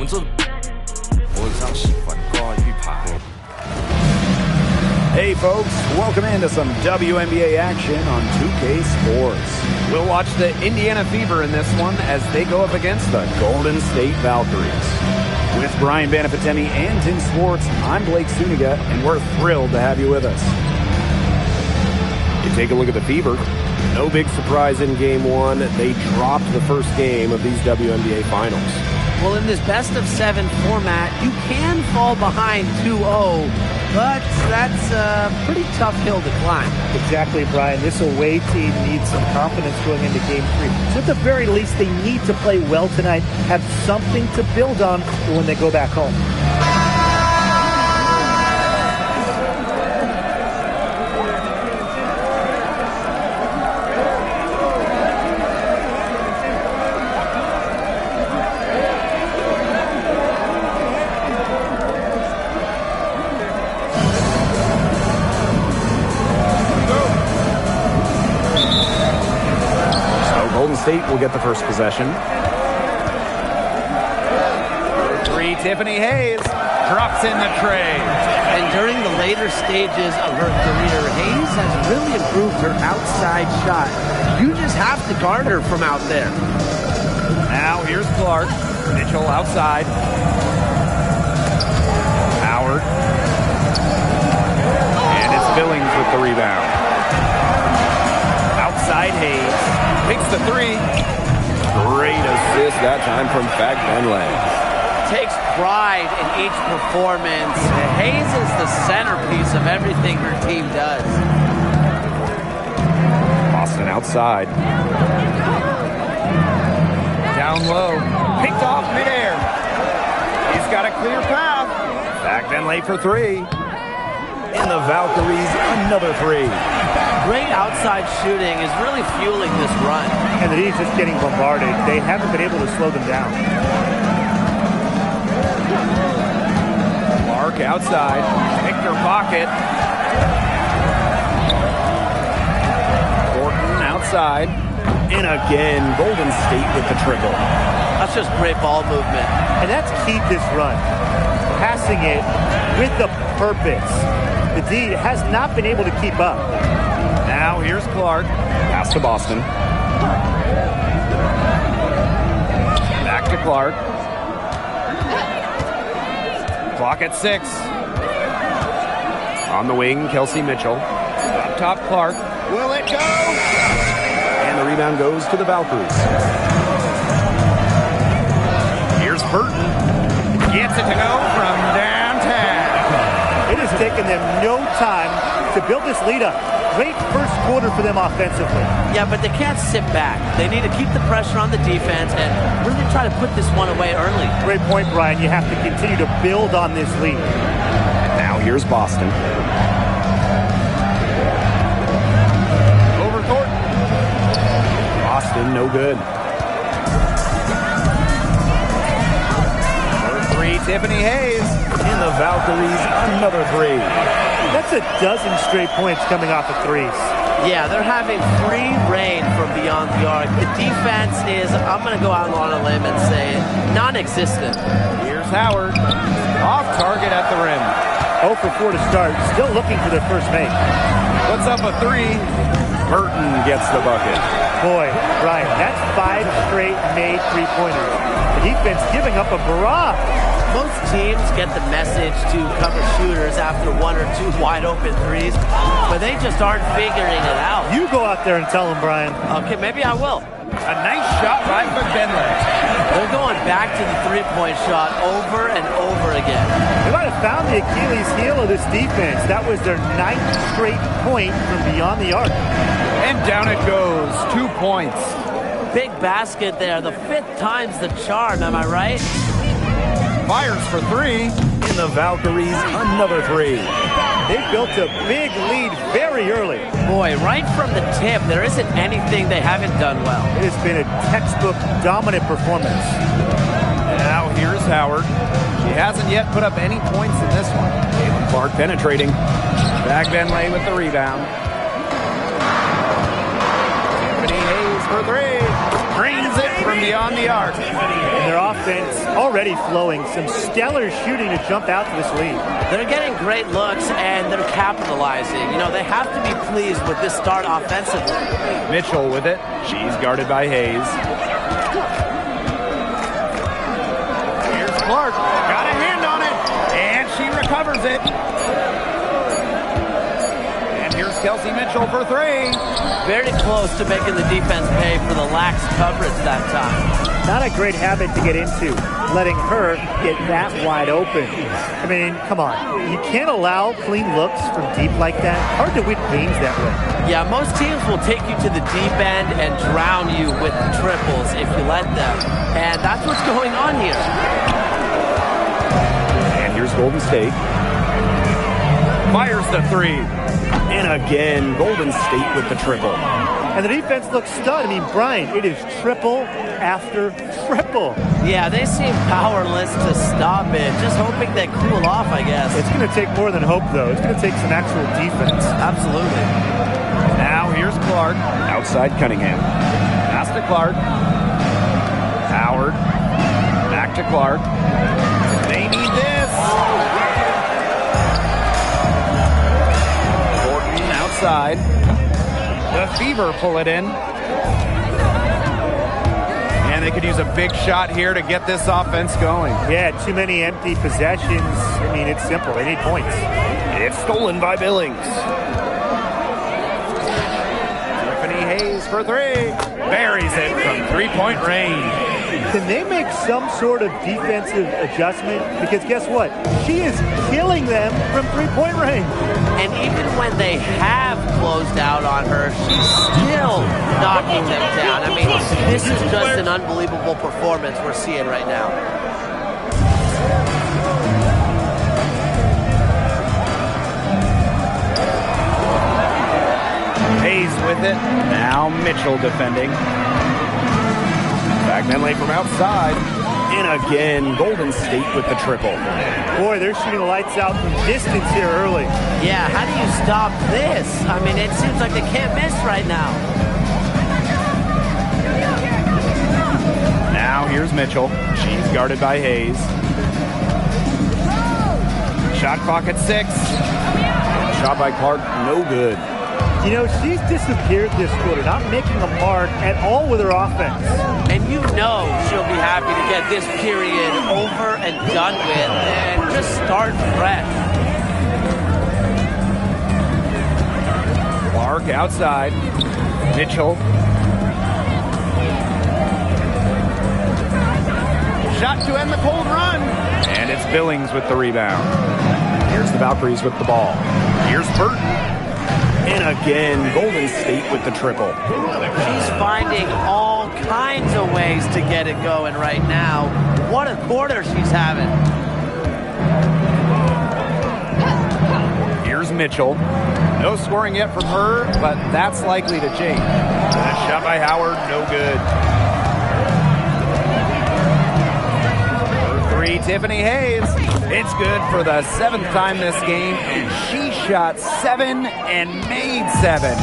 们这我上喜欢高玉牌。 Hey folks, welcome into some WNBA action on 2K Sports. We'll watch the Indiana Fever in this one as they go up against the Golden State Valkyries. With Brian Banapatemi and Tim Swartz, I'm Blake Suniga, and we're thrilled to have you with us. You take a look at the Fever. No big surprise in Game 1. They dropped the first game of these WNBA Finals. Well, in this best-of-7 format, you can fall behind 2-0, but that's a pretty tough hill to climb. Exactly, Brian. This away team needs some confidence going into Game 3. So at the very least, they need to play well tonight, have something to build on when they go back home. Golden State will get the first possession. Three, Tiffany Hayes drops in the tray. And during the later stages of her career, Hayes has really improved her outside shot. You just have to guard her from out there. Now here's Clark. Mitchell outside. Howard. And it's Billings with the rebound. Outside Hayes. Takes the three. Great assist that time from Fag Benley. Takes pride in each performance. Hayes is the centerpiece of everything her team does. Boston outside. Down low. Picked off midair. He's got a clear path. Fag Benley for three. In the Valkyries, another three. Great outside shooting is really fueling this run. And the Heat's just getting bombarded. They haven't been able to slow them down. Clark outside. Picked her pocket. Gordon outside. And again, Golden State with the triple. That's just great ball movement. And that's key to this run. Passing it with a purpose. The D has not been able to keep up. Now here's Clark. Pass to Boston. Back to Clark. Clock at 6. On the wing, Kelsey Mitchell. Up top, Clark. Will it go? And the rebound goes to the Valkyries. Here's Burton. Gets it to go from downtown. It has taken them no time to build this lead up. Great first quarter for them offensively. Yeah, but they can't sit back. They need to keep the pressure on the defense and really try to put this one away early. Great point, Brian. You have to continue to build on this lead. Now here's Boston. Over Thornton. Boston, no good. For three, Tiffany Hayes. In the Valkyries, another three. That's a dozen straight points coming off of threes. Yeah, they're having free reign from beyond the arc. The defense is, I'm going to go out on a limb and say, non-existent. Here's Howard. Off target at the rim. 0 for 4 to start. Still looking for their first make. Puts up a three. Burton gets the bucket. Boy, Brian, that's 5 straight made three-pointers. The defense giving up a barrage. Most teams get the message to cover shooters after 1 or 2 wide-open threes, but they just aren't figuring it out. You go out there and tell them, Brian. Okay, maybe I will. A nice shot by McBenley. They're going back to the three-point shot over and over again. They might have found the Achilles heel of this defense. That was their 9th straight point from beyond the arc. And down it goes. 2 points. Big basket there. The 5th time's the charm, am I right? Fires for three. In the Valkyries, another three. They built a big lead very early. Boy, right from the tip, there isn't anything they haven't done well. It has been a textbook dominant performance. Now here's Howard. She hasn't yet put up any points in this one. Caitlin Clark penetrating. Fag Benley with the rebound. Tiffany Hayes for three. Drains it from beyond the arc. And their offense already flowing. Some stellar shooting to jump out to this lead. They're getting great looks, and they're capitalizing. You know, they have to be pleased with this start offensively. Mitchell with it. She's guarded by Hayes. Here's Clark. Got a hand on it, and she recovers it. And here's Kelsey Mitchell for three. Very close to making the defense pay for the lax coverage that time. Not a great habit to get into, letting her get that wide open. I mean, come on. You can't allow clean looks from deep like that. Hard to win games that way. Yeah, most teams will take you to the deep end and drown you with triples if you let them. And that's what's going on here. And here's Golden State. Fires the three. And again, Golden State with the triple. And the defense looks stud. I mean, Brian, it is triple after triple. Yeah, they seem powerless to stop it. Just hoping they cool off, I guess. It's going to take more than hope, though. It's going to take some actual defense. Absolutely. Now here's Clark. Outside Cunningham. Pass to Clark. Howard. Back to Clark. They need this. Gordon outside. The Fever pull it in. And they could use a big shot here to get this offense going. Yeah, too many empty possessions. I mean, it's simple. They need points. It's stolen by Billings. Tiffany Hayes for three. Buries it from three-point range. Can they make some sort of defensive adjustment? Because guess what? She is killing them from three-point range. And even when they have closed out on her, she's still knocking them down. I mean, this is just an unbelievable performance we're seeing right now. Hayes with it. Now Mitchell defending. Bagnelli from outside. And again, Golden State with the triple. Boy, they're shooting the lights out from distance here early. Yeah, how do you stop this? I mean, it seems like they can't miss right now. Now here's Mitchell. She's guarded by Hayes. Shot clock at 6. Shot by Clark, no good. You know, she's disappeared this quarter, not making a mark at all with her offense. And you know she'll be happy to get this period over and done with and just start fresh. Clark outside. Mitchell. Shot to end the cold run. And it's Billings with the rebound. Here's the Valkyries with the ball. Here's Burton. And again, Golden State with the triple. She's finding all kinds of ways to get it going right now. What a quarter she's having. Here's Mitchell. No scoring yet from her, but that's likely to change. A shot by Howard, no good. For three, Tiffany Hayes. It's good for the 7th time this game, and she shot 7 and made 7. I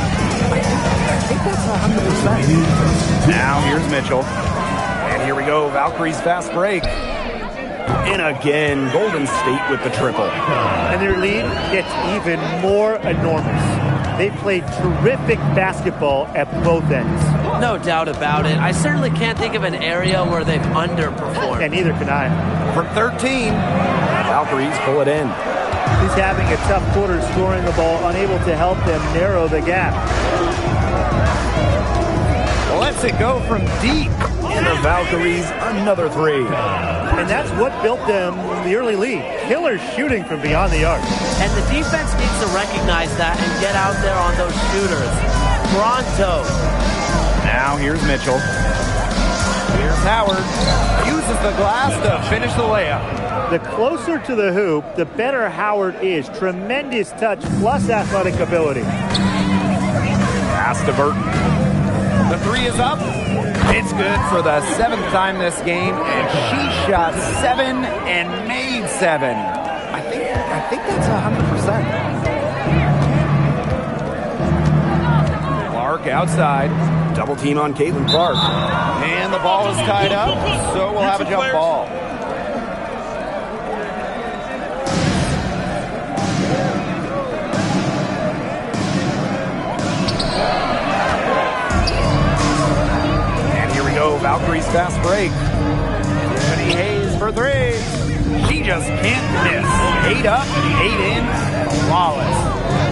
think that's 100%. Now here's Mitchell. And here we go, Valkyries fast break. And again, Golden State with the triple. And their lead gets even more enormous. They played terrific basketball at both ends. No doubt about it. I certainly can't think of an area where they've underperformed. And neither can I. From 13, Valkyries pull it in. He's having a tough quarter scoring the ball, unable to help them narrow the gap. Lets it go from deep. And the Valkyries, another three. And that's what built them the early lead. Killer shooting from beyond the arc. And the defense needs to recognize that and get out there on those shooters. Pronto. Now here's Mitchell. Here's Howard. Uses the glass to finish the layup. The closer to the hoop, the better Howard is. Tremendous touch plus athletic ability. Pass to Burton. The three is up. It's good for the 7th time this game, and she shot 7 and made 7. I think that's 100%. Clark outside. Double team on Caitlin Clark. And the ball is tied up, so we'll have a jump ball. And here we go, Valkyries fast break. Tiffany Hayes for three. She just can't miss. 8 up, 8 in, flawless.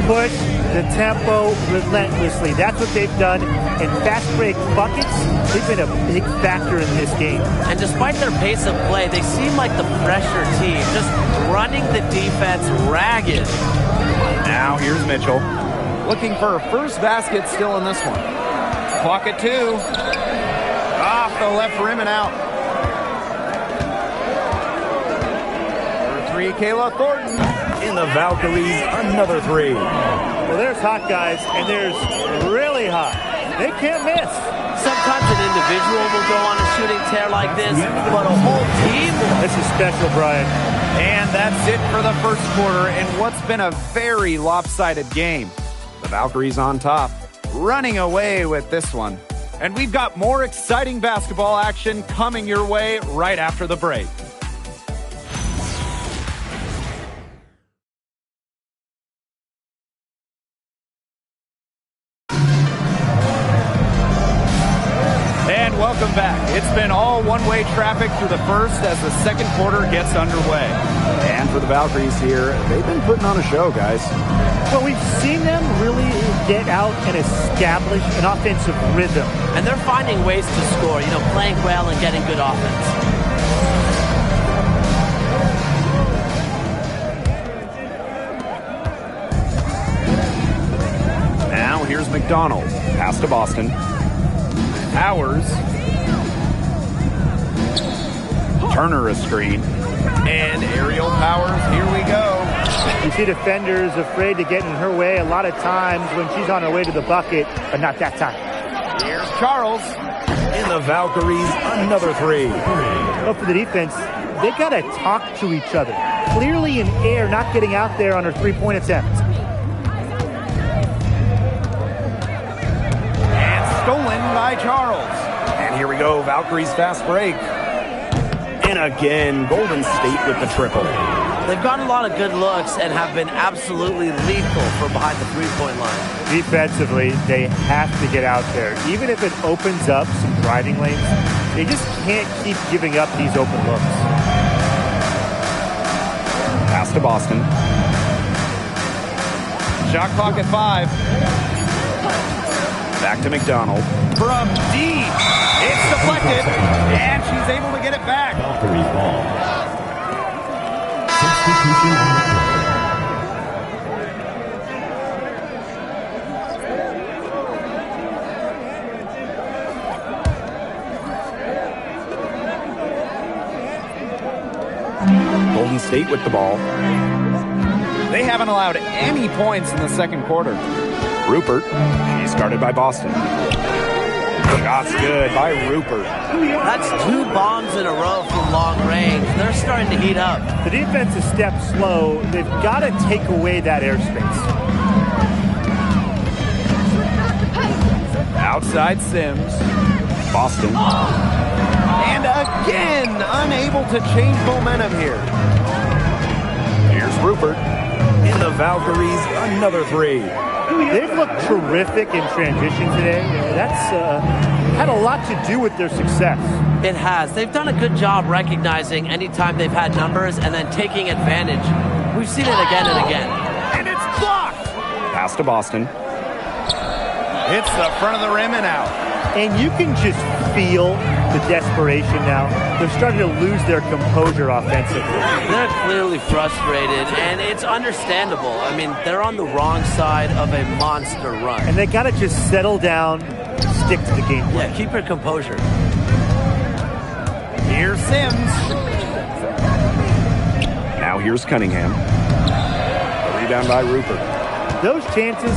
Push the tempo relentlessly. That's what they've done. And fast break buckets, they've been a big factor in this game. And despite their pace of play, they seem like the fresher team, just running the defense ragged. Now here's Mitchell, looking for her first basket still in this one. Clock at 2. Off the left rim and out. For 3, Kayla Thornton. In the Valkyries, another 3. Well, there's hot guys, and there's really hot. They can't miss. Sometimes an individual will go on a shooting tear like this, but a whole team will. This is special, Brian. And that's it for the first quarter in what's been a very lopsided game. The Valkyries on top, running away with this one. And we've got more exciting basketball action coming your way right after the break. Welcome back. It's been all one-way traffic through the first as the second quarter gets underway. And for the Valkyries here, they've been putting on a show, guys. Well, we've seen them really get out and establish an offensive rhythm. And they're finding ways to score, playing well and getting good offense. Now here's McDonald. Pass to Boston. Powers. Turner a screen. And aerial Powers, here we go. You see defenders afraid to get in her way a lot of times when she's on her way to the bucket, but not that time. Here's Charles. In the Valkyries, another 3. But for the defense, they got to talk to each other. Clearly in air, not getting out there on her three-point attempt. Stolen by Charles. And here we go, Valkyries fast break. And again, Golden State with the triple. They've gotten a lot of good looks and have been absolutely lethal from behind the three-point line. Defensively, they have to get out there. Even if it opens up some driving lanes, they just can't keep giving up these open looks. Pass to Boston. Shot clock at 5. Back to McDonald. From deep. It's deflected. And she's able to get it back. Valkyries ball. Substitution on the play. Golden State with the ball. They haven't allowed any points in the second quarter. Rupert. She's guarded by Boston. Shots good by Rupert. That's 2 bombs in a row from long range. They're starting to heat up. The defense is stepped slow. They've got to take away that airspace. Outside Sims. Boston. And again, unable to change momentum here. Here's Rupert. In the Valkyries, another 3. They've looked terrific in transition today. That's had a lot to do with their success. It has. They've done a good job recognizing anytime they've had numbers and then taking advantage. We've seen it again and again. And it's blocked. Pass to Boston. Hits the front of the rim and out. And you can just feel the desperation now. They're starting to lose their composure offensively. They're clearly frustrated, and it's understandable. I mean, they're on the wrong side of a monster run. And they got to just settle down, stick to the game plan. Yeah, keep your composure. Here's Sims. Now here's Cunningham. A rebound by Rupert. Those chances,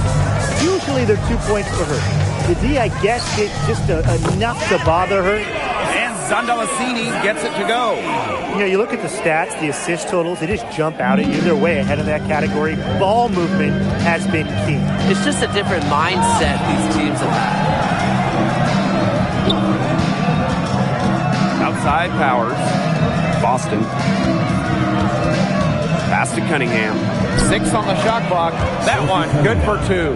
usually they're 2 points for her. The D, I guess, get just enough to bother her. And Zandalasini gets it to go. You look at the stats, the assist totals, they just jump out at you. They're way ahead of that category. Ball movement has been key. It's just a different mindset these teams have had. Outside Powers. Boston. Pass to Cunningham. 6 on the shot clock. That one, good for 2.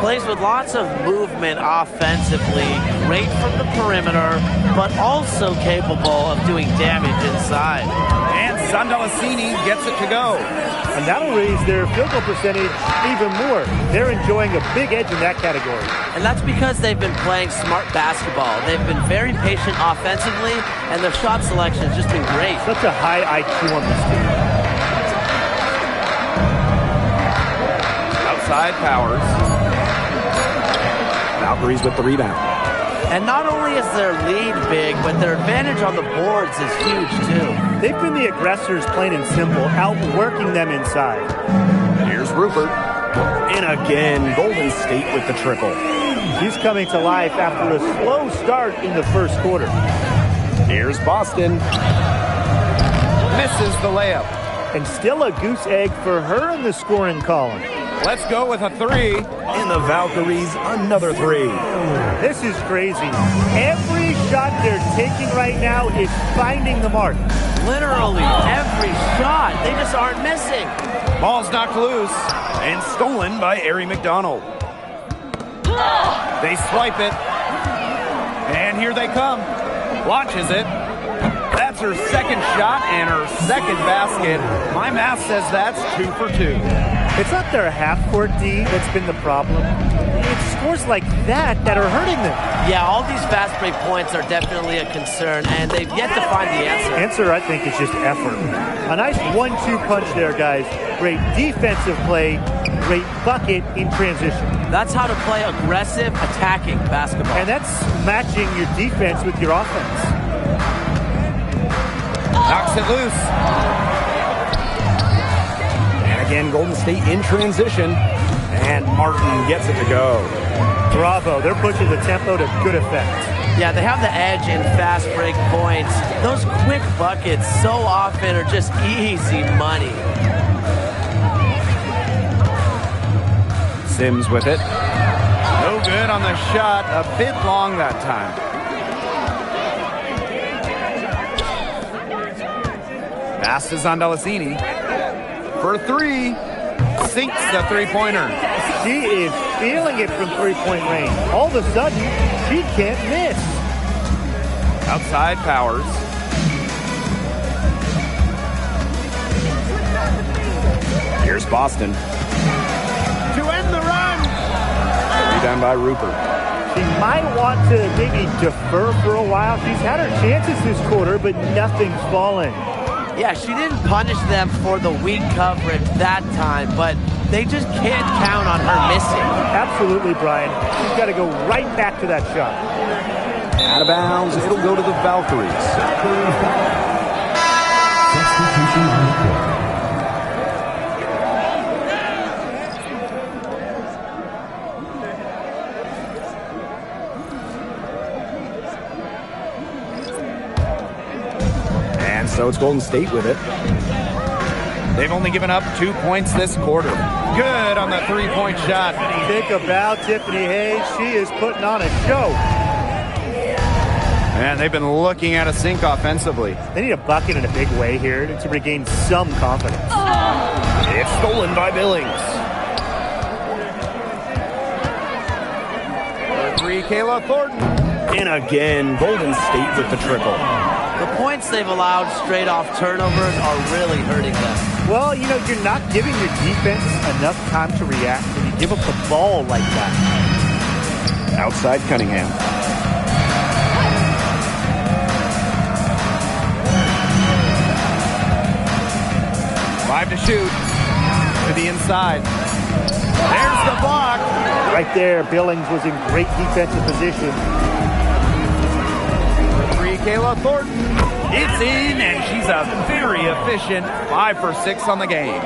Plays with lots of movement offensively, great from the perimeter, but also capable of doing damage inside. And Sandalasini gets it to go. And that'll raise their field goal percentage even more. They're enjoying a big edge in that category. And that's because they've been playing smart basketball. They've been very patient offensively, and their shot selection has just been great. Such a high IQ on this team. Outside Powers. Valkyries with the rebound. And not only is their lead big, but their advantage on the boards is huge too. They've been the aggressors, plain and simple, outworking them inside. Here's Rupert. And again, Golden State with the triple. He's coming to life after a slow start in the first quarter. Here's Boston. Misses the layup. And still a goose egg for her in the scoring column. Let's go with a 3. And the Valkyries, another 3. This is crazy. Every shot they're taking right now is finding the mark. Literally every shot. They just aren't missing. Ball's knocked loose and stolen by Ari McDonald. They swipe it. And here they come. Launches it. That's her second shot and her second basket. My math says that's 2 for 2. It's not their half-court D that's been the problem. It's scores like that are hurting them. Yeah, all these fast break points are definitely a concern, and they've yet to find the answer. Answer, I think, is just effort. A nice 1-2 punch there, guys. Great defensive play, great bucket in transition. That's how to play aggressive, attacking basketball. And that's matching your defense with your offense. Knocks it loose. And again, Golden State in transition. And Martin gets it to go. Bravo. They're pushing the tempo to good effect. Yeah, they have the edge in fast break points. Those quick buckets so often are just easy money. Sims with it. No good on the shot. A bit long that time. Pass to Zandalasini. For 3. Sinks the three-pointer. She is feeling it from three-point range. All of a sudden, she can't miss. Outside Powers. Here's Boston. To end the run. Rebound by Rupert. She might want to maybe defer for a while. She's had her chances this quarter, but nothing's fallen. Yeah, she didn't punish them for the weak coverage that time, but they just can't count on her missing. Absolutely, Brian. She's got to go right back to that shot. Out of bounds, it'll go to the Valkyries. Substitution on the court. So it's Golden State with it. They've only given up 2 points this quarter. Good on the three-point shot. Think about Tiffany Hayes. She is putting on a show. And they've been looking at a sink offensively. They need a bucket in a big way here to regain some confidence. It's stolen by Billings. For 3, Kayla Thornton. And again, Golden State with the triple. The points they've allowed straight off turnovers are really hurting them. Well, you know, you're not giving your defense enough time to react when you give up the ball like that. Outside Cunningham. Five to shoot. To the inside. There's the block. Right there, Billings was in great defensive position. Kayla Thornton. It's in, and she's a very efficient 5 for 6 on the game.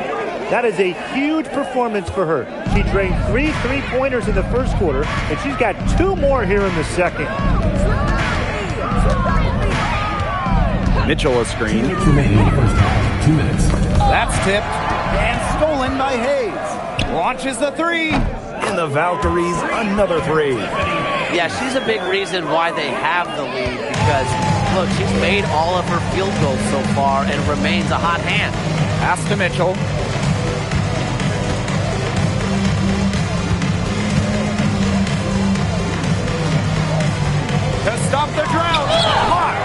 That is a huge performance for her. She drained 3 three-pointers in the first quarter, and she's got 2 more here in the second. Mitchell a screen. 2 minutes remaining in the first half. 2 minutes. That's tipped and stolen by Hayes. Launches the 3. And the Valkyries, another 3. Yeah, she's a big reason why they have the lead, because Look, she's made all of her field goals so far and remains a hot hand. Pass to Mitchell. To stop the drought. Blocked.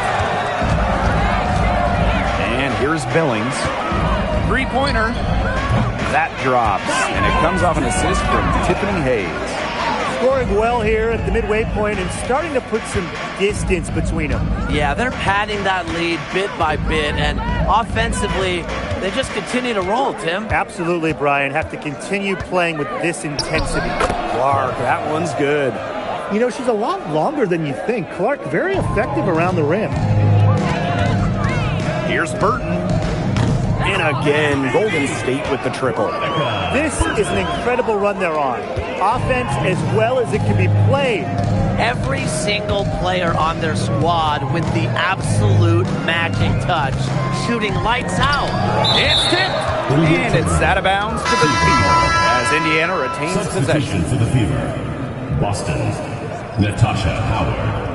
And here's Billings. Three-pointer. That drops. And it comes off an assist from Tiffany Hayes. Scoring well here at the midway point and starting to put some distance between them. Yeah, they're padding that lead bit by bit, and offensively, they just continue to roll, Tim. Absolutely, Brian. Have to continue playing with this intensity. Clark, that one's good. You know, she's a lot longer than you think. Clark, very effective around the rim. Here's Burton. And again, Golden State with the triple. This is an incredible run they're on. Offense as well as it can be played. Every single player on their squad with the absolute magic touch, shooting lights out. It's tipped, and it's out of bounds to the Fever as Indiana retains possession. For the Fever, Boston, Natasha Howard.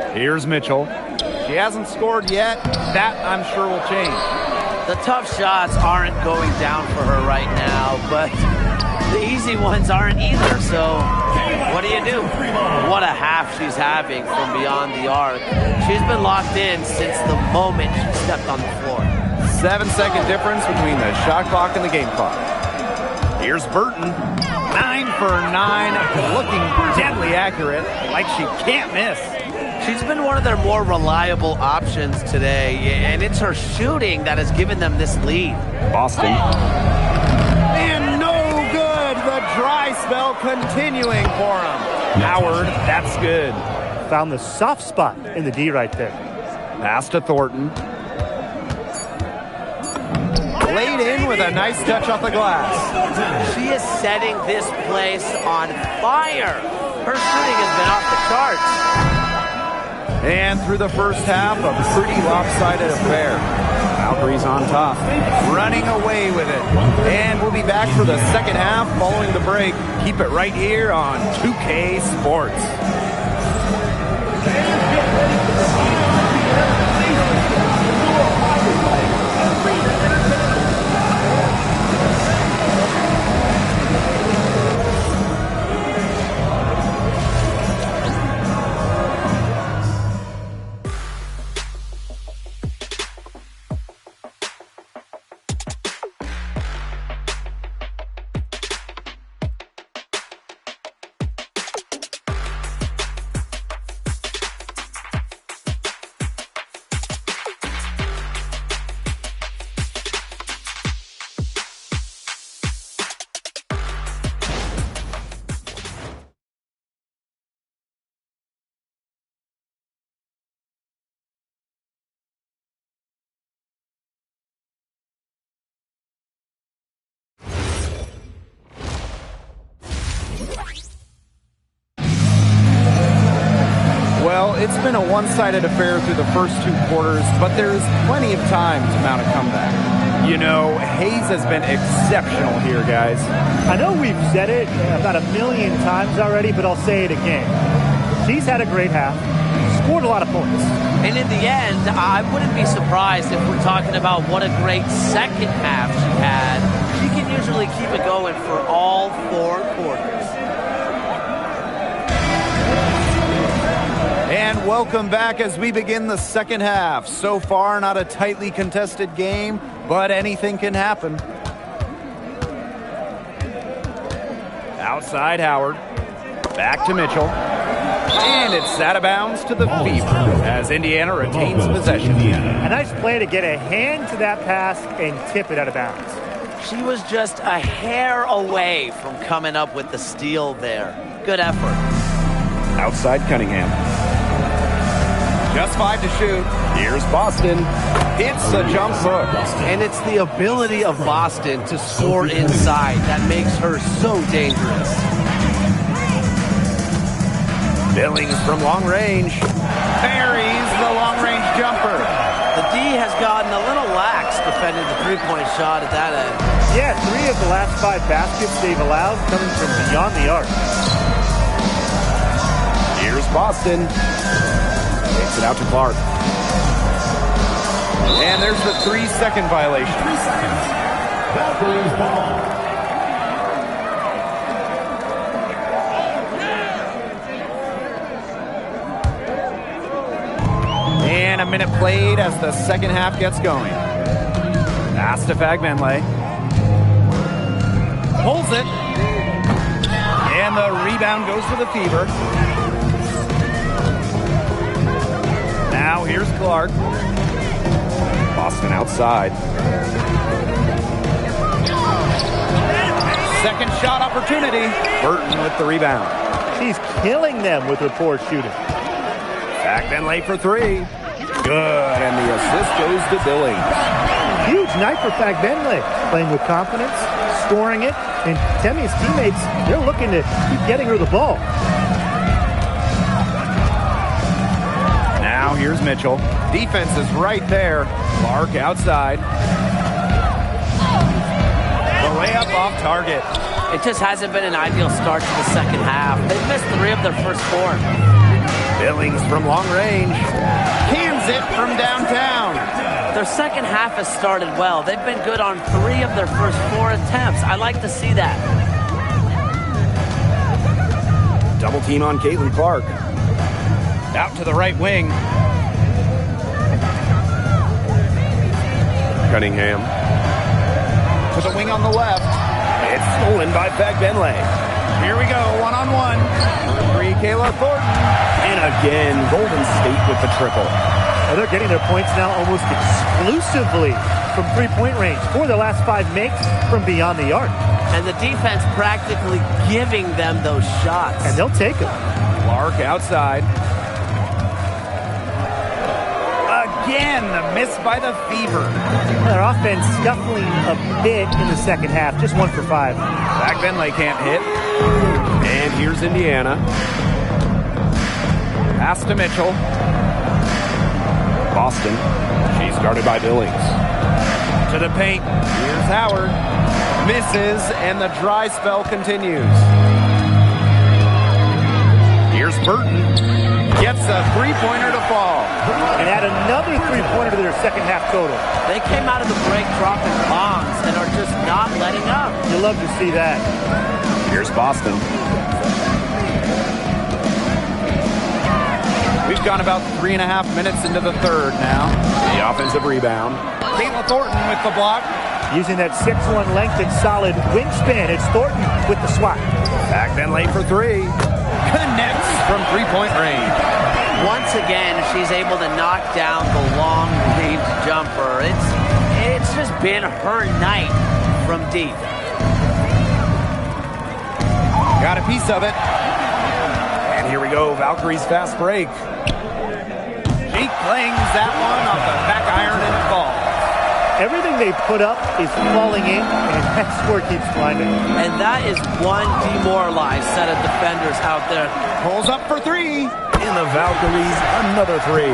Here's Mitchell. She hasn't scored yet. That, I'm sure, will change. The tough shots aren't going down for her right now, but the easy ones aren't either, so what do? What a half she's having from beyond the arc. She's been locked in since the moment she stepped on the floor. 7-second difference between the shot clock and the game clock. Here's Burton. 9 for 9, looking deadly accurate, like she can't miss. She's been one of their more reliable options today, and it's her shooting that has given them this lead. Boston. And no good. The dry spell continuing for him. Howard, that's good. Found the soft spot in the D right there. Pass to Thornton. Laid in with a nice touch off the glass. She is setting this place on fire. Her shooting has been off the charts. And through the first half, a pretty lopsided affair. Valkyries on top, running away with it. And we'll be back for the second half following the break. Keep it right here on 2K Sports. Well, it's been a one-sided affair through the first two quarters, but there's plenty of time to mount a comeback. You know, Hayes has been exceptional here, guys. I know we've said it about a million times already, but I'll say it again. She's had a great half, scored a lot of points. And in the end, I wouldn't be surprised if we're talking about what a great second half she had. She can usually keep it going for all 4 quarters. And welcome back as we begin the second half. So far, not a tightly contested game, but anything can happen. Outside Howard. Back to Mitchell. And it's out of bounds to the Fever as Indiana retains possession. A nice play to get a hand to that pass and tip it out of bounds. She was just a hair away from coming up with the steal there. Good effort. Outside Cunningham. Just 5 to shoot. Here's Boston. Hits a jump hook. And it's the ability of Boston to score inside that makes her so dangerous. Billings from long range. Buries the long-range jumper. The D has gotten a little lax defending the three-point shot at that end. Yeah, 3 of the last 5 baskets they've allowed coming from beyond the arc. Here's Boston. Takes it out to Clark. And there's the 3-second violation. 3 seconds. Valkyries ball. And a minute played as the second half gets going. Pass to Fagbenle. Pulls it. And the rebound goes to the Fever. Now here's Clark. Boston outside. Second shot opportunity. Burton with the rebound. She's killing them with her poor shooting. Fagbenle for 3. Good, and the assist goes to Billings. Huge night for Fagbenle, playing with confidence, scoring it, and Temi's teammates, they're looking to keep getting her the ball. Now here's Mitchell. Defense is right there. Clark outside. The layup off target. It just hasn't been an ideal start to the second half. They've missed 3 of their first 4. Billings from long range. Cans it from downtown. Their second half has started well. They've been good on 3 of their first 4 attempts. I like to see that. Double team on Caitlin Clark. Out to the right wing. Cunningham. To the wing on the left. It's stolen by Fagbenle. Here we go, one-on-one. For 3, Kayla Thornton. And again, Golden State with the triple. Well, they're getting their points now almost exclusively from three-point range. 4 of the last 5 makes from beyond the arc. And the defense practically giving them those shots. And they'll take them. Clark outside. Again, the miss by the Fever. Their offense scuffling a bit in the second half. Just 1 for 5. Fagbenle can't hit. And here's Indiana. Pass to Mitchell. Boston. She's guarded by Billings. To the paint. Here's Howard. Misses, and the dry spell continues. Here's Burton. Gets a three-pointer to fall. And add another three-pointer to their second half total. They came out of the break dropping bombs and are just not letting up. You love to see that. Here's Boston. We've gone about 3.5 minutes into the third now. The offensive rebound. Kayla Thornton with the block. Using that 6'1" length and solid wingspan. It's Thornton with the swat. Fagbenle for 3. Connects from three-point range. Once again, she's able to knock down the long-range jumper. It's just been her night from deep. Got a piece of it. And here we go, Valkyries fast break. She clings that one off the back iron and falls. Everything they put up is falling in, and that score keeps climbing. And that is one demoralized set of defenders out there. Pulls up for 3. And the Valkyries, another 3.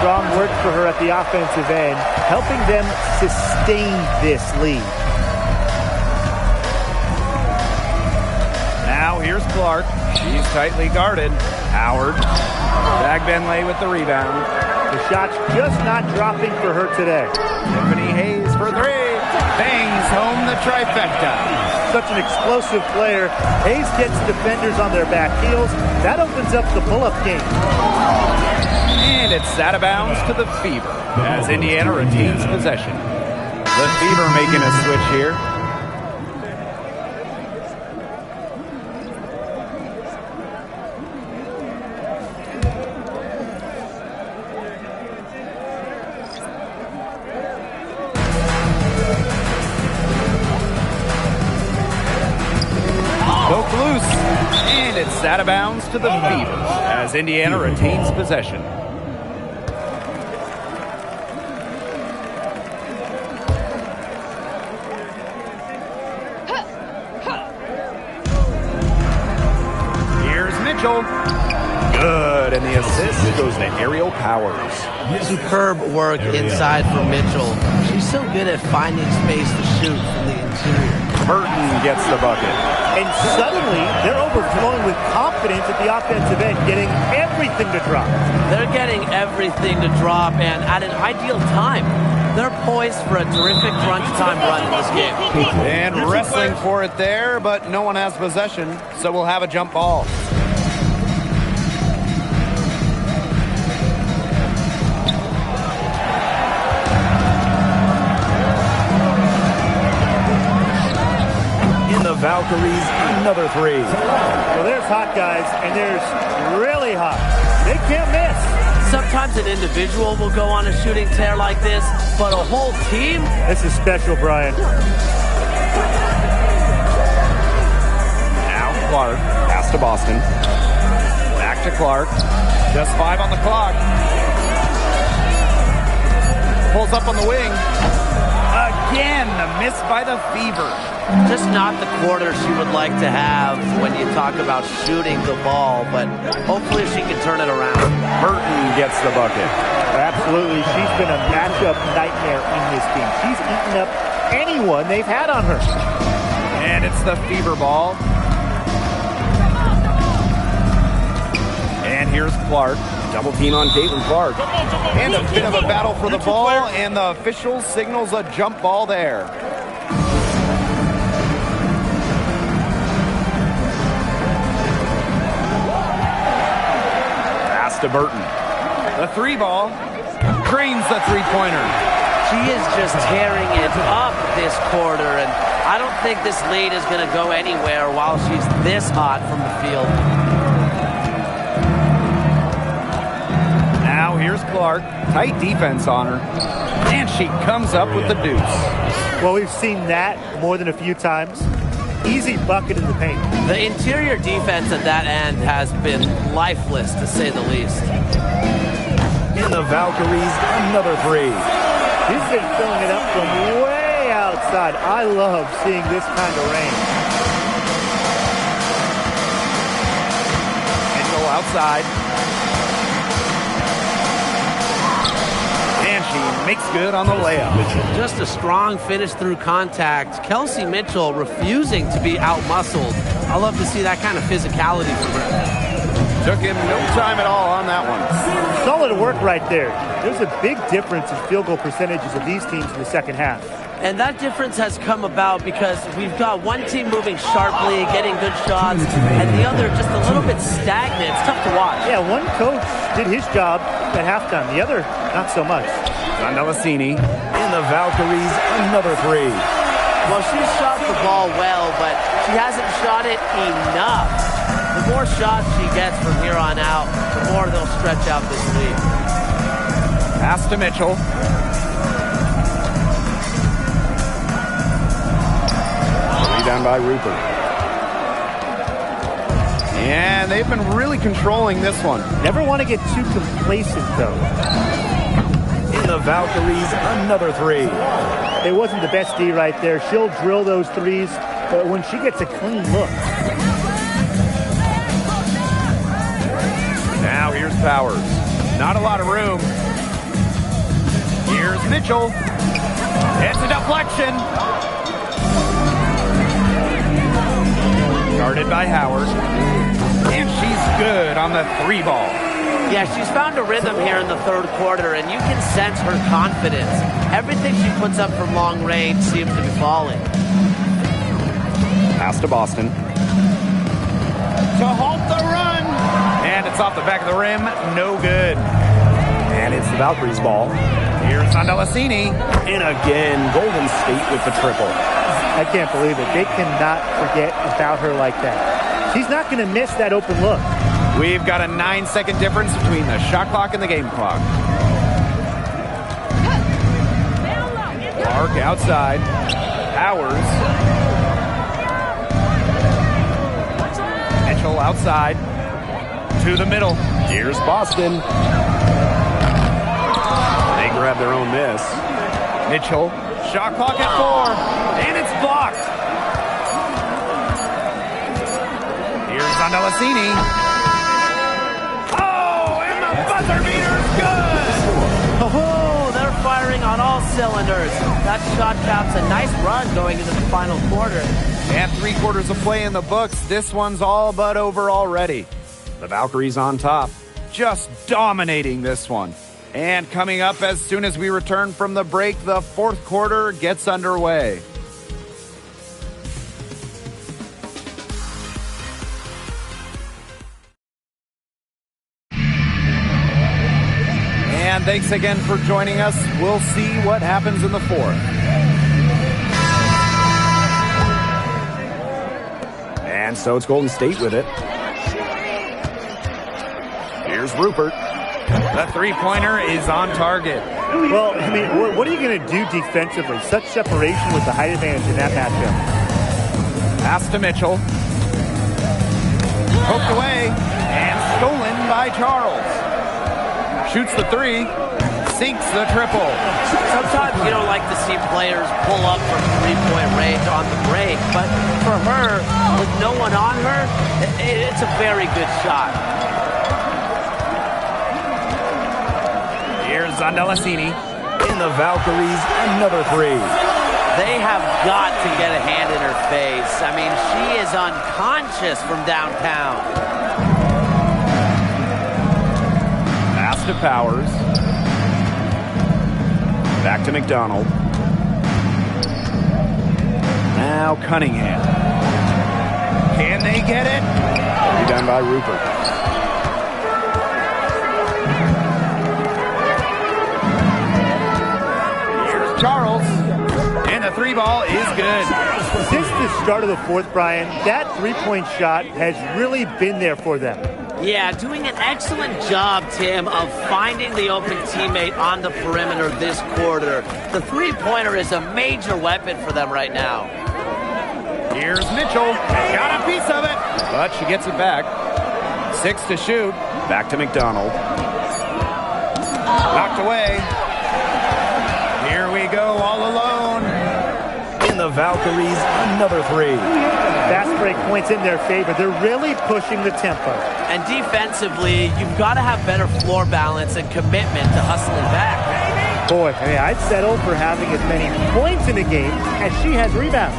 Strong work for her at the offensive end, helping them sustain this lead. Now here's Clark. She's tightly guarded. Howard. Fagbenle with the rebound. The shot's just not dropping for her today. Tiffany Hayes for 3. Bangs home the trifecta. Such an explosive player. Hayes gets defenders on their back heels. That opens up the pull-up game. And it's out of bounds to the Fever as Indiana retains possession. The Fever making a switch here. Poke loose, and it's out of bounds to the Fever as Indiana retains possession. Here's Mitchell. Good, and the assist goes to Aerial Powers. Superb work inside for Mitchell. She's so good at finding space to shoot from the interior. Burton gets the bucket. And suddenly, they're overflowing with confidence at the offensive end, getting everything to drop. They're getting everything to drop, and at an ideal time. They're poised for a terrific crunch time run in this game. And wrestling for it there, but no one has possession, so we'll have a jump ball. In the Valkyries, another three. So there's hot guys, and there's really hot. They can't miss. Sometimes an individual will go on a shooting tear like this, but a whole team? This is special, Brian. Now Clark, pass to Boston. Back to Clark. Just 5 on the clock. Pulls up on the wing. Again, the miss by the Fever. Just not the quarter she would like to have when you talk about shooting the ball, but hopefully she can turn it around. Burton gets the bucket. Absolutely. She's been a matchup nightmare in this team. She's eaten up anyone they've had on her. And it's the Fever ball. And here's Clark. Double team on Caitlin Clark. And a bit of a battle for the ball, and the official signals a jump ball there. Pass to Burton. The 3 ball drains the 3-pointer. She is just tearing it up this quarter, and I don't think this lead is going to go anywhere while she's this hot from the field. Now here's Clark. Tight defense on her. And she comes up with the deuce. Well, we've seen that more than a few times. Easy bucket in the paint. The interior defense at that end has been lifeless, to say the least. In the Valkyries, another three. She's been filling it up from way outside. I love seeing this kind of rain. Mitchell outside. And she makes good on the layup. Just a strong finish through contact. Kelsey Mitchell refusing to be out-muscled. I love to see that kind of physicality from her. Took him no time at all on that one. Solid work right there. There's a big difference in field goal percentages of these teams in the second half. And that difference has come about because we've got one team moving sharply, getting good shots, and the other just a little bit stagnant. It's tough to watch. Yeah, one coach did his job at halftime. The other, not so much. Zandelasini in the Valkyries, another three. Well, she's shot the ball well, but she hasn't shot it enough. The more shots she gets from here on out, the more they'll stretch out this lead. Pass to Mitchell. Rebound by Rupert. And they've been really controlling this one. Never want to get too complacent, though. In the Valkyries, another three. It wasn't the best D right there. She'll drill those threes when she gets a clean look. Now here's Powers. Not a lot of room. Here's Mitchell. It's a deflection. Guarded by Howard. And she's good on the 3 ball. Yeah, she's found a rhythm here in the third quarter, and you can sense her confidence. Everything she puts up from long range seems to be falling. Pass to Boston. To halt the run. And it's off the back of the rim. No good. And it's the Valkyries ball. Here's Zandelasini. And again, Golden State with the triple. I can't believe it. They cannot forget about her like that. She's not going to miss that open look. We've got a 9-second difference between the shot clock and the game clock. Clark outside. Powers. Mitchell outside. To the middle. Here's Boston. They grab their own miss. Mitchell. Shot clock at 4. And it's blocked. Here's Zandelasini. Oh, they're firing on all cylinders. That shot counts a nice run going into the final quarter. And 3 quarters of play in the books. This one's all but over already. The Valkyries on top, just dominating this one. And coming up as soon as we return from the break, the 4th quarter gets underway. And thanks again for joining us. We'll see what happens in the 4th. And so it's Golden State with it. Here's Rupert. The 3-pointer is on target. Well, I mean, what are you going to do defensively? Such separation with the height advantage in that matchup. Pass to Mitchell. Poked away and stolen by Charles. Shoots the 3, sinks the triple. Sometimes you don't like to see players pull up from 3-point range on the break, but for her, with no one on her, it's a very good shot. Here's Zandalasini. In the Valkyries, another 3. They have got to get a hand in her face. I mean, she is unconscious from downtown. Pass to Powers. Back to McDonald. Now Cunningham. Can they get it? Rebound by Rupert. Here's Charles. And the 3 ball is good. Since the start of the 4th, Brian, that 3-point shot has really been there for them. Yeah, doing an excellent job, Tim, of finding the open teammate on the perimeter this quarter. The 3-pointer is a major weapon for them right now. Here's Mitchell. Got a piece of it, but she gets it back. 6 to shoot. Back to McDonald. Knocked away. Here we go, all alone. In the Valkyries, another 3. Fast break points in their favor. They're really pushing the tempo. And defensively, you've got to have better floor balance and commitment to hustling back. Boy, I mean, I'd settle for having as many points in a game as she has rebounds.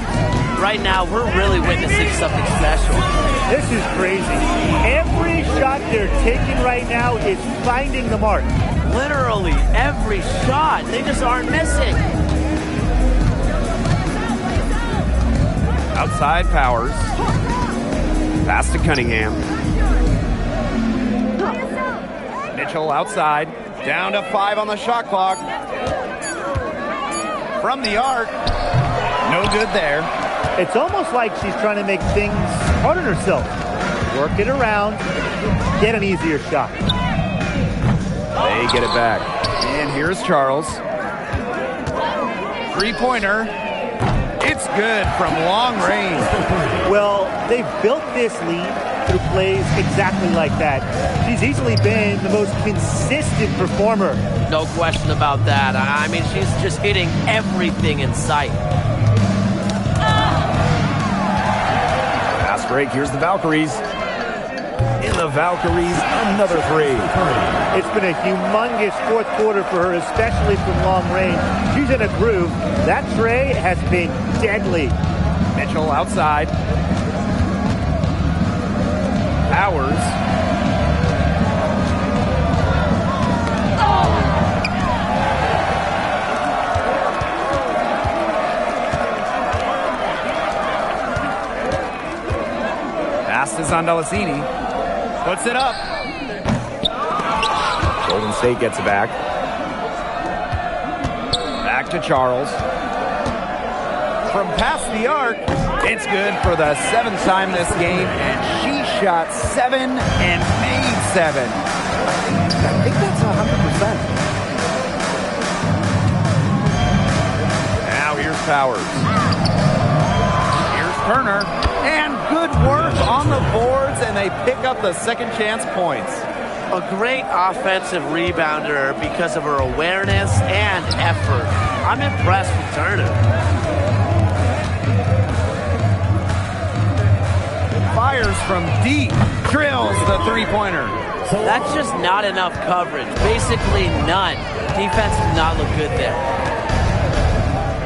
Right now, we're really witnessing something special. This is crazy. Every shot they're taking right now is finding the mark. Literally every shot. They just aren't missing. Outside Powers. Pass to Cunningham. Mitchell outside. Down to 5 on the shot clock. From the arc. No good there. It's almost like she's trying to make things hard on herself. Work it around. Get an easier shot. They get it back. And here's Charles. 3-pointer. It's good from long range. Well, they've built this lead through plays exactly like that. She's easily been the most consistent performer. No question about that. I mean, she's just hitting everything in sight. Fast break. Here's the Valkyries. In the Valkyries, another 3. It's been a humongous 4th quarter for her, especially from long range. She's in a groove. That tray has been deadly. Mitchell outside. Powers. Pass to Zandalasini. Puts it up. Golden State gets it back. Back to Charles. From past the arc, it's good for the 7th time this game, and she shot 7 and made 7. I think that's 100%. Now here's Powers. Here's Turner. And good work on the boards, and they pick up the second chance points. A great offensive rebounder because of her awareness and effort. I'm impressed with Turner. Fires from deep, drills the 3-pointer. That's just not enough coverage. Basically none. Defense did not look good there.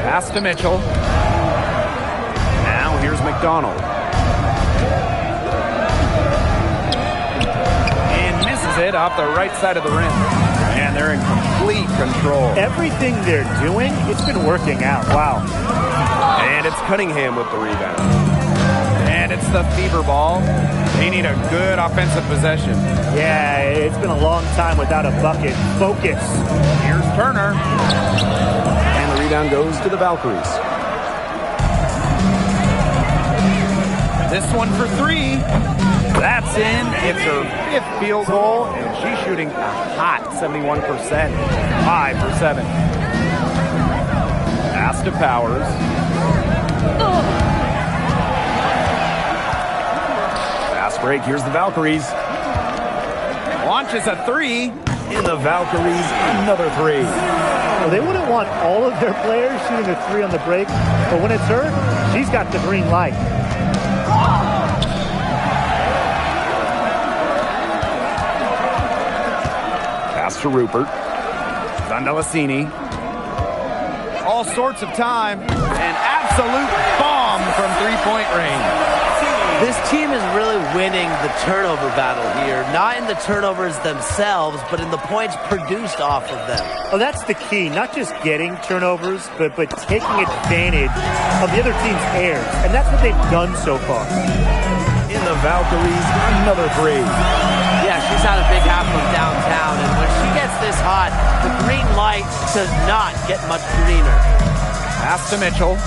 Pass to Mitchell. Now here's McDonald. And misses it off the right side of the rim. And they're in complete control. Everything they're doing, it's been working out. Wow. And it's Cunningham with the rebound. And it's the Fever ball. They need a good offensive possession. Yeah, it's been a long time without a bucket. Focus. Here's Turner. And the rebound goes to the Valkyries. This one for three. That's in. It's her 5th field goal, and she's shooting a hot 71%. 5 for 7. Pass to Powers. Fast break. Here's the Valkyries. Launches a 3. In the Valkyries, another 3. Well, they wouldn't want all of their players shooting a 3 on the break, but when it's her, she's got the green light. Pass to Rupert. Zandalasini. All sorts of time. An absolute bomb from three-point range. This team is really winning the turnover battle here. Not in the turnovers themselves, but in the points produced off of them. Oh, that's the key. Not just getting turnovers, but taking advantage of the other team's errors. And that's what they've done so far. In the Valkyries, another 3. Yeah, she's had a big half from downtown, and when she gets this hot, the green light does not get much greener. Pass to Mitchell.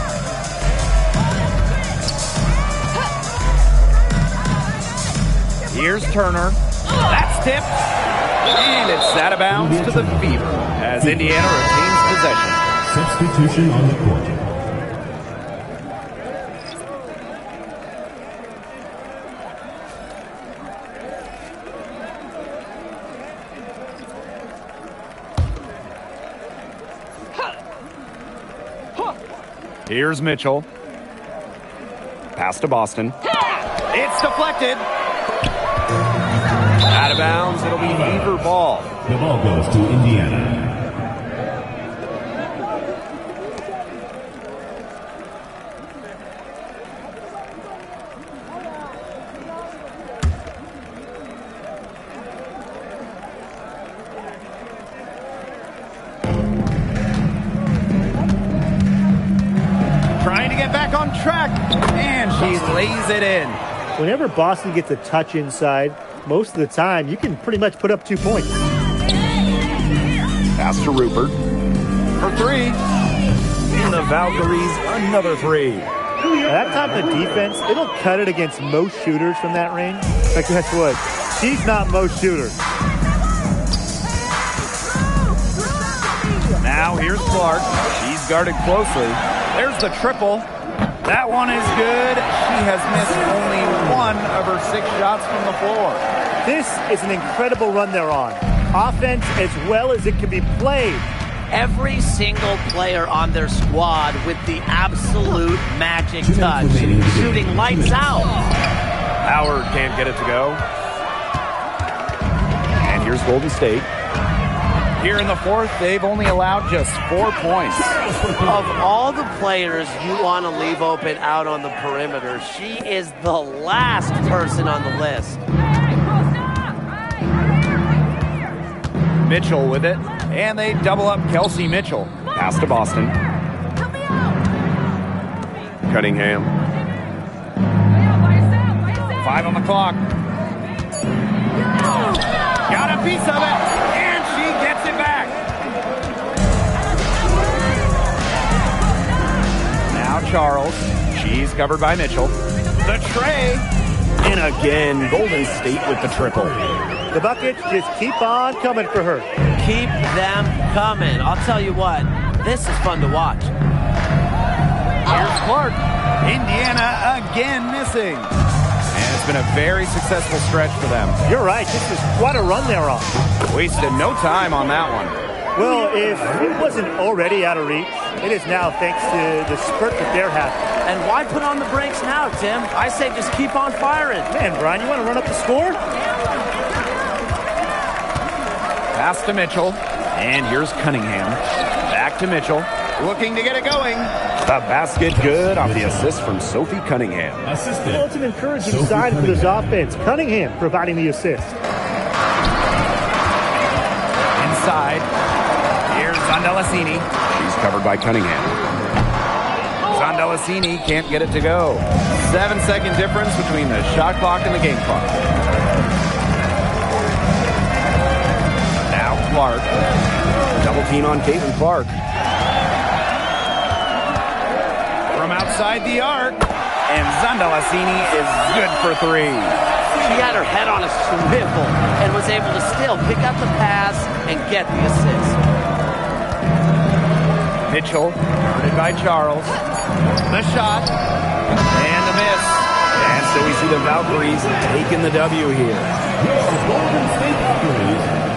Here's Turner. That's tipped. And it's out of bounds to the Fever as Indiana retains possession. Substitution on the court. Here's Mitchell. Pass to Boston. It's deflected. Out of bounds. It'll be Fever ball. The ball goes to Indiana. Trying to get back on track. And she lays it in. Whenever Boston gets a touch inside, most of the time, you can pretty much put up 2 points. Pass to Rupert. For 3. In the Valkyries, another 3. Now, that type of defense, it'll cut it against most shooters from that range. But guess what? She's not most shooters. Now here's Clark. She's guarded closely. There's the triple. That one is good. She has missed only 1 of her 6 shots from the floor. This is an incredible run they're on. Offense as well as it can be played. Every single player on their squad with the absolute magic touch. Shooting lights out. Howard can't get it to go. And here's Golden State. Here in the 4th, they've only allowed just 4 points. Of all the players you want to leave open out on the perimeter, she is the last person on the list. Mitchell with it, and they double up Kelsey Mitchell. Pass to Boston. Cunningham. 5 on the clock. Got a piece of it, and she gets it back. Now Charles. She's covered by Mitchell. The tray. And again, Golden State with the triple. The buckets just keep on coming for her. Keep them coming. I'll tell you what, this is fun to watch. Here's Clark. Indiana again missing. And it's been a very successful stretch for them. You're right. This is quite a run they're on. Wasted no time on that one. Well, if it wasn't already out of reach, it is now thanks to the spurt that they're having. And why put on the brakes now, Tim? I say just keep on firing. Man, Brian, you want to run up the score? Pass to Mitchell. And here's Cunningham. Back to Mitchell. Looking to get it going. The basket good off the assist from Sophie Cunningham. Well, it's an encouraging sign for this offense. Cunningham providing the assist. Inside. Here's Zondelasini. She's covered by Cunningham. Zondelasini can't get it to go. 7-second difference between the shot clock and the game clock. Now Clark. Double team on Caitlin Clark. From outside the arc. And Zondelasini is good for three. She had her head on a swivel and was able to still pick up the pass and get the assist. Mitchell, guarded by Charles. The shot. And the miss. And so we see the Valkyries taking the W here. Golden State Valkyries